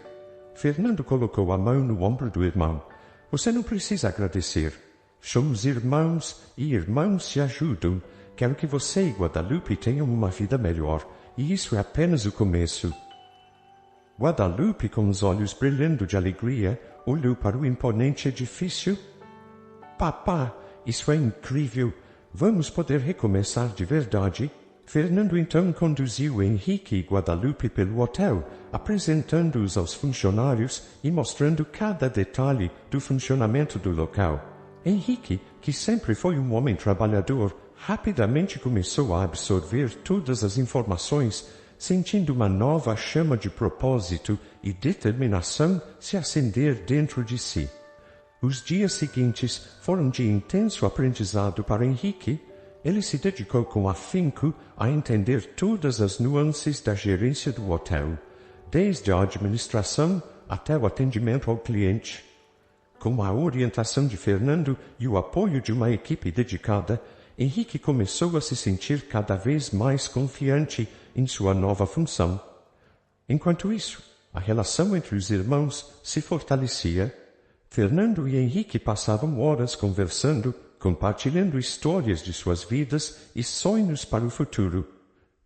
Fernando colocou a mão no ombro do irmão. Você não precisa agradecer. Somos irmãos e irmãos se ajudam. Quero que você e Guadalupe tenham uma vida melhor, e isso é apenas o começo. Guadalupe, com os olhos brilhando de alegria, olhou para o imponente edifício. Papá, isso é incrível! Vamos poder recomeçar de verdade? Fernando então conduziu Henrique e Guadalupe pelo hotel, apresentando-os aos funcionários e mostrando cada detalhe do funcionamento do local. Henrique, que sempre foi um homem trabalhador, rapidamente começou a absorver todas as informações, sentindo uma nova chama de propósito e determinação se acender dentro de si. Os dias seguintes foram de intenso aprendizado para Henrique. Ele se dedicou com afinco a entender todas as nuances da gerência do hotel, desde a administração até o atendimento ao cliente. Com a orientação de Fernando e o apoio de uma equipe dedicada, Henrique começou a se sentir cada vez mais confiante em sua nova função. Enquanto isso, a relação entre os irmãos se fortalecia. Fernando e Henrique passavam horas conversando, compartilhando histórias de suas vidas e sonhos para o futuro.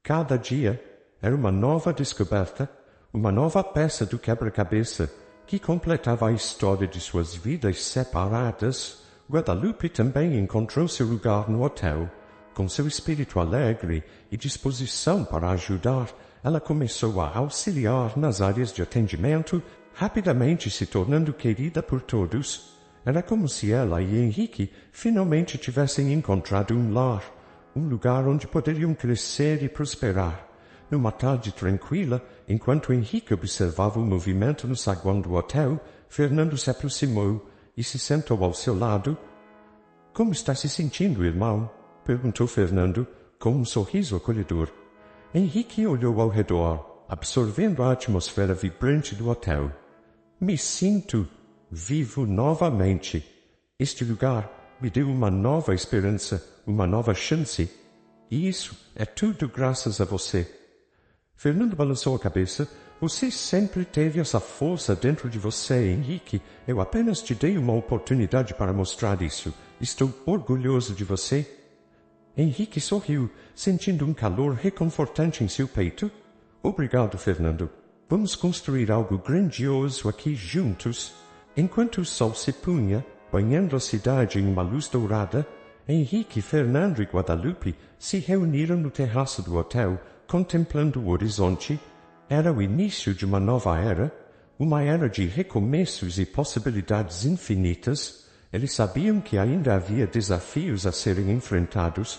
Cada dia era uma nova descoberta, uma nova peça do quebra-cabeça que completava a história de suas vidas separadas. Guadalupe também encontrou seu lugar no hotel. Com seu espírito alegre e disposição para ajudar, ela começou a auxiliar nas áreas de atendimento, rapidamente se tornando querida por todos. Era como se ela e Henrique finalmente tivessem encontrado um lar, um lugar onde poderiam crescer e prosperar. Numa tarde tranquila, enquanto Henrique observava o movimento no saguão do hotel, Fernando se aproximou e se sentou ao seu lado. — Como está se sentindo, irmão? Perguntou Fernando, com um sorriso acolhedor. Henrique olhou ao redor, absorvendo a atmosfera vibrante do hotel. — Me sinto vivo novamente. Este lugar me deu uma nova esperança, uma nova chance. E isso é tudo graças a você. Fernando balançou a cabeça. Você sempre teve essa força dentro de você, Henrique. Eu apenas te dei uma oportunidade para mostrar isso. Estou orgulhoso de você. Henrique sorriu, sentindo um calor reconfortante em seu peito. Obrigado, Fernando. Vamos construir algo grandioso aqui juntos. Enquanto o sol se punha, banhando a cidade em uma luz dourada, Henrique, Fernando e Guadalupe se reuniram no terraço do hotel, contemplando o horizonte. Era o início de uma nova era, uma era de recomeços e possibilidades infinitas. Eles sabiam que ainda havia desafios a serem enfrentados,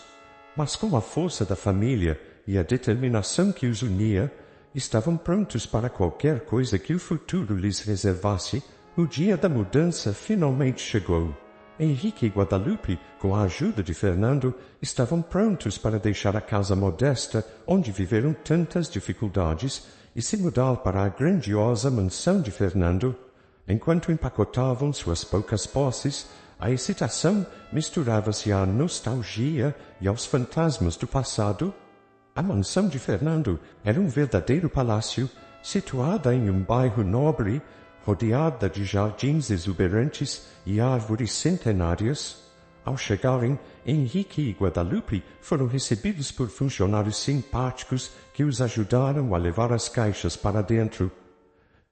mas com a força da família e a determinação que os unia, estavam prontos para qualquer coisa que o futuro lhes reservasse. O dia da mudança finalmente chegou. Henrique e Guadalupe, com a ajuda de Fernando, estavam prontos para deixar a casa modesta onde viveram tantas dificuldades e se mudar para a grandiosa mansão de Fernando. Enquanto empacotavam suas poucas posses, a excitação misturava-se à nostalgia e aos fantasmas do passado. A mansão de Fernando era um verdadeiro palácio, situada em um bairro nobre, rodeada de jardins exuberantes e árvores centenárias. Ao chegarem, Henrique e Guadalupe foram recebidos por funcionários simpáticos que os ajudaram a levar as caixas para dentro.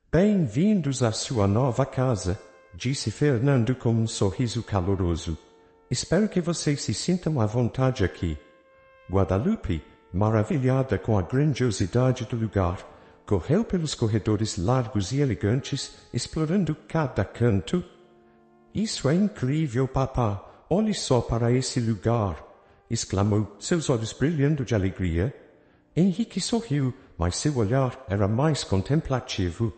Bem-vindos à sua nova casa, disse Fernando com um sorriso caloroso. Espero que vocês se sintam à vontade aqui. Guadalupe, maravilhada com a grandiosidade do lugar, correu pelos corredores largos e elegantes, explorando cada canto. Isso é incrível, papá! Olhe só para esse lugar! Exclamou, seus olhos brilhando de alegria. Henrique sorriu, mas seu olhar era mais contemplativo.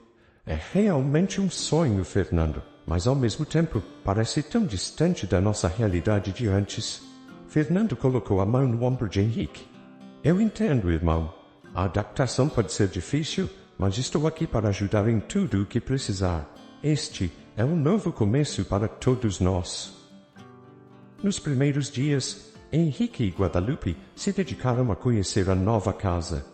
É realmente um sonho, Fernando, mas ao mesmo tempo parece tão distante da nossa realidade de antes. Fernando colocou a mão no ombro de Henrique. Eu entendo, irmão. A adaptação pode ser difícil, mas estou aqui para ajudar em tudo o que precisar. Este é um novo começo para todos nós. Nos primeiros dias, Henrique e Guadalupe se dedicaram a conhecer a nova casa.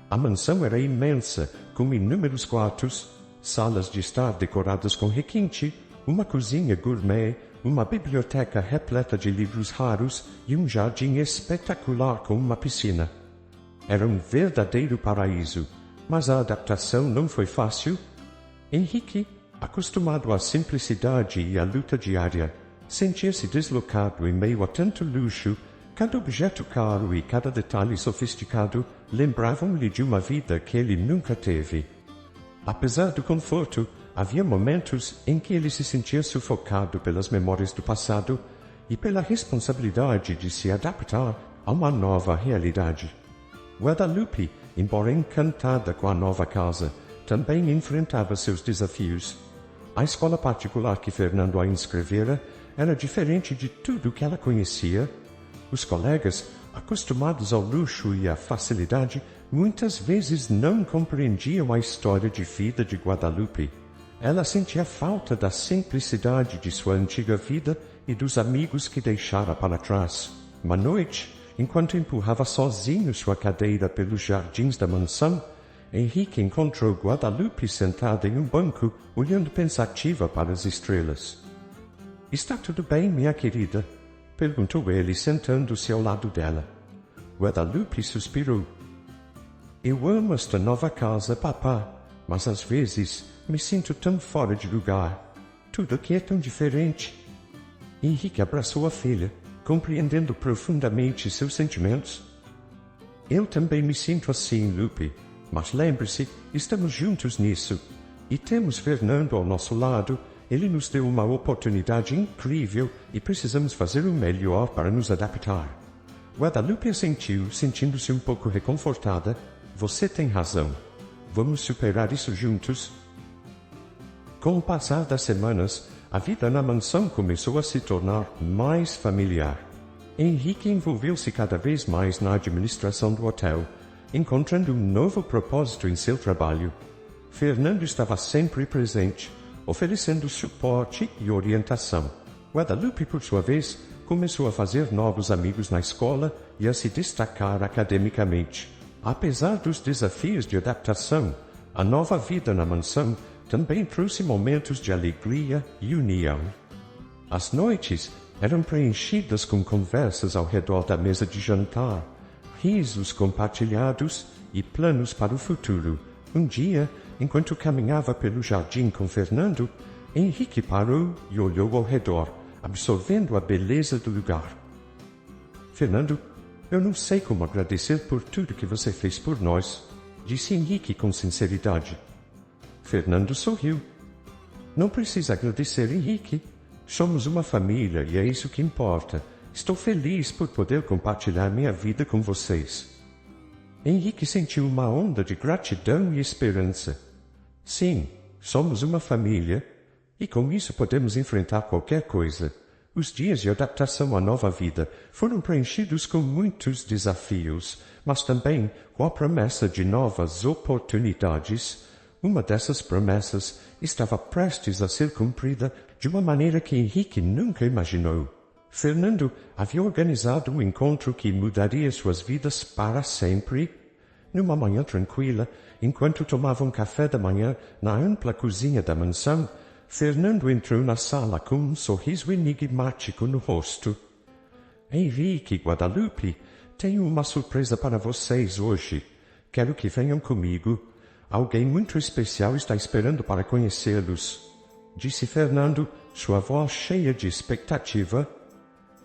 A mansão era imensa, com inúmeros quartos, salas de estar decoradas com requinte, uma cozinha gourmet, uma biblioteca repleta de livros raros e um jardim espetacular com uma piscina. Era um verdadeiro paraíso, mas a adaptação não foi fácil. Henrique, acostumado à simplicidade e à luta diária, sentia-se deslocado em meio a tanto luxo. Cada objeto caro e cada detalhe sofisticado lembravam-lhe de uma vida que ele nunca teve. Apesar do conforto, havia momentos em que ele se sentia sufocado pelas memórias do passado e pela responsabilidade de se adaptar a uma nova realidade. Guadalupe, embora encantada com a nova casa, também enfrentava seus desafios. A escola particular que Fernando a inscrevera era diferente de tudo que ela conhecia. Os colegas, acostumados ao luxo e à facilidade, muitas vezes não compreendiam a história de vida de Guadalupe. Ela sentia falta da simplicidade de sua antiga vida e dos amigos que deixara para trás. Uma noite, enquanto empurrava sozinho sua cadeira pelos jardins da mansão, Henrique encontrou Guadalupe sentada em um banco, olhando pensativa para as estrelas. — Está tudo bem, minha querida? Perguntou ele, sentando-se ao lado dela. Guadalupe suspirou. — Eu amo esta nova casa, papá, mas às vezes me sinto tão fora de lugar. Tudo aqui é tão diferente. Henrique abraçou a filha, compreendendo profundamente seus sentimentos. — Eu também me sinto assim, Lupe, mas lembre-se, estamos juntos nisso. E temos Fernando ao nosso lado. Ele nos deu uma oportunidade incrível e precisamos fazer o melhor para nos adaptar. Guadalupe assentiu, sentindo-se um pouco reconfortada. Você tem razão. Vamos superar isso juntos. Com o passar das semanas, a vida na mansão começou a se tornar mais familiar. Henrique envolveu-se cada vez mais na administração do hotel, encontrando um novo propósito em seu trabalho. Fernando estava sempre presente, oferecendo suporte e orientação. Guadalupe, por sua vez, começou a fazer novos amigos na escola e a se destacar academicamente. Apesar dos desafios de adaptação, a nova vida na mansão também trouxe momentos de alegria e união. As noites eram preenchidas com conversas ao redor da mesa de jantar, risos compartilhados e planos para o futuro. Um dia, enquanto caminhava pelo jardim com Fernando, Henrique parou e olhou ao redor, absorvendo a beleza do lugar. — Fernando, eu não sei como agradecer por tudo que você fez por nós, disse Henrique com sinceridade. Fernando sorriu. — Não precisa agradecer, Henrique. Somos uma família e é isso que importa. Estou feliz por poder compartilhar minha vida com vocês. Henrique sentiu uma onda de gratidão e esperança. Sim, somos uma família, e com isso podemos enfrentar qualquer coisa. Os dias de adaptação à nova vida foram preenchidos com muitos desafios, mas também com a promessa de novas oportunidades. Uma dessas promessas estava prestes a ser cumprida de uma maneira que Henrique nunca imaginou. Fernando havia organizado um encontro que mudaria suas vidas para sempre. Numa manhã tranquila, enquanto tomavam café da manhã na ampla cozinha da mansão, Fernando entrou na sala com um sorriso enigmático no rosto. — Henrique e Guadalupe, tenho uma surpresa para vocês hoje. Quero que venham comigo. Alguém muito especial está esperando para conhecê-los, disse Fernando, sua voz cheia de expectativa.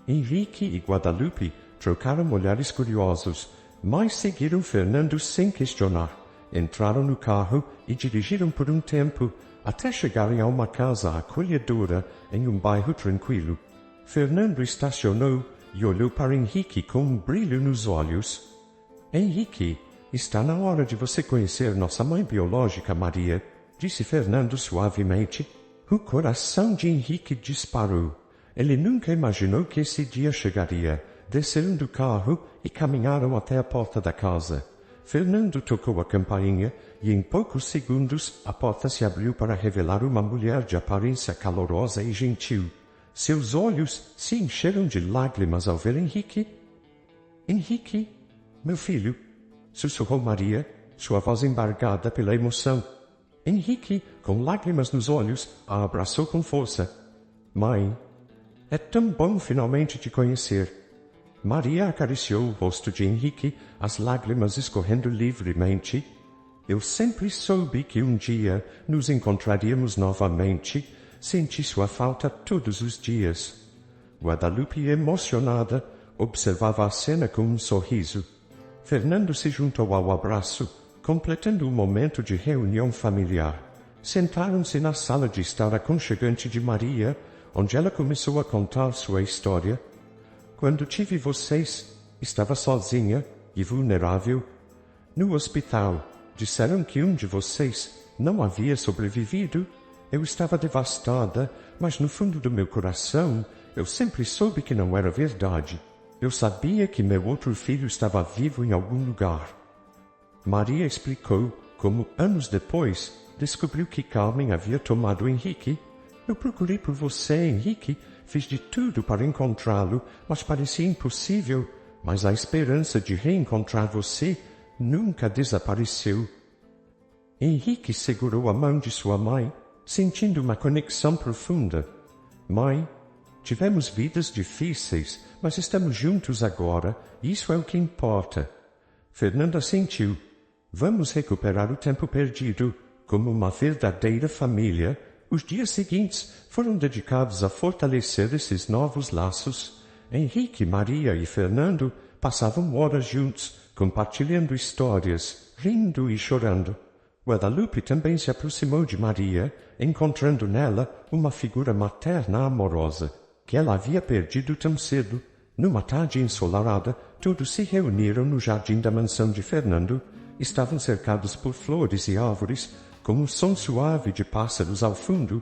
Henrique e Guadalupe trocaram olhares curiosos, mas seguiram Fernando sem questionar. Entraram no carro e dirigiram por um tempo, até chegarem a uma casa acolhedora em um bairro tranquilo. Fernando estacionou e olhou para Henrique com um brilho nos olhos. — Henrique, está na hora de você conhecer nossa mãe biológica, Maria, disse Fernando suavemente. O coração de Henrique disparou. Ele nunca imaginou que esse dia chegaria. desceram do carro e caminharam até a porta da casa. Fernando tocou a campainha e em poucos segundos a porta se abriu para revelar uma mulher de aparência calorosa e gentil. Seus olhos se encheram de lágrimas ao ver Henrique. Henrique, meu filho, sussurrou Maria, sua voz embargada pela emoção. Henrique, com lágrimas nos olhos, a abraçou com força. Mãe, é tão bom finalmente te conhecer. Maria acariciou o rosto de Henrique, as lágrimas escorrendo livremente. Eu sempre soube que um dia nos encontraríamos novamente. Senti sua falta todos os dias. Guadalupe, emocionada, observava a cena com um sorriso. Fernando se juntou ao abraço, completando o momento de reunião familiar. Sentaram-se na sala de estar aconchegante de Maria, onde ela começou a contar sua história. Quando tive vocês, estava sozinha e vulnerável. No hospital, disseram que um de vocês não havia sobrevivido. Eu estava devastada, mas no fundo do meu coração, eu sempre soube que não era verdade. Eu sabia que meu outro filho estava vivo em algum lugar. Maria explicou como, anos depois, descobriu que Carmen havia tomado Henrique. Eu procurei por você, Henrique, fiz de tudo para encontrá-lo, mas parecia impossível. Mas a esperança de reencontrar você nunca desapareceu. Henrique segurou a mão de sua mãe, sentindo uma conexão profunda. Mãe, tivemos vidas difíceis, mas estamos juntos agora, e isso é o que importa. Fernanda sentiu. Vamos recuperar o tempo perdido. Como uma verdadeira família, os dias seguintes foram dedicados a fortalecer esses novos laços. Henrique, Maria e Fernando passavam horas juntos, compartilhando histórias, rindo e chorando. Guadalupe também se aproximou de Maria, encontrando nela uma figura materna amorosa, que ela havia perdido tão cedo. Numa tarde ensolarada, todos se reuniram no jardim da mansão de Fernando. Estavam cercados por flores e árvores, com um som suave de pássaros ao fundo.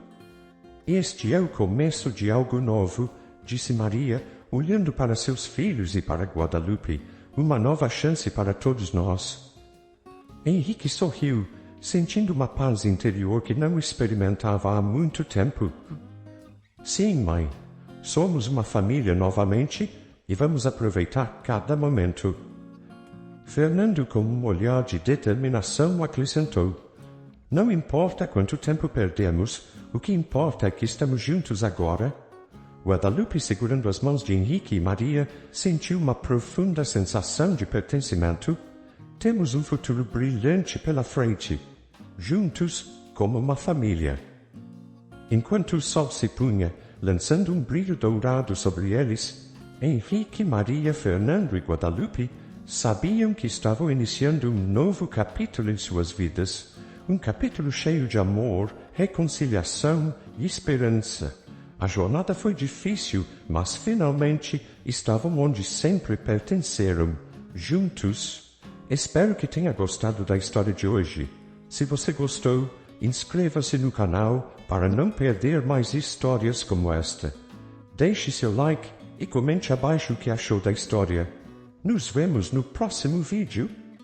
Este é o começo de algo novo, disse Maria, olhando para seus filhos e para Guadalupe. Uma nova chance para todos nós. Henrique sorriu, sentindo uma paz interior que não experimentava há muito tempo. Sim, mãe, somos uma família novamente e vamos aproveitar cada momento. Fernando, com um olhar de determinação, acrescentou. Não importa quanto tempo perdemos, o que importa é que estamos juntos agora. Guadalupe, segurando as mãos de Henrique e Maria, sentiu uma profunda sensação de pertencimento. Temos um futuro brilhante pela frente, juntos como uma família. Enquanto o sol se punha, lançando um brilho dourado sobre eles, Henrique, Maria, Fernando e Guadalupe sabiam que estavam iniciando um novo capítulo em suas vidas, um capítulo cheio de amor, reconciliação e esperança. A jornada foi difícil, mas finalmente estavam onde sempre pertenceram, juntos. Espero que tenha gostado da história de hoje. Se você gostou, inscreva-se no canal para não perder mais histórias como esta. Deixe seu like e comente abaixo o que achou da história. Nos vemos no próximo vídeo.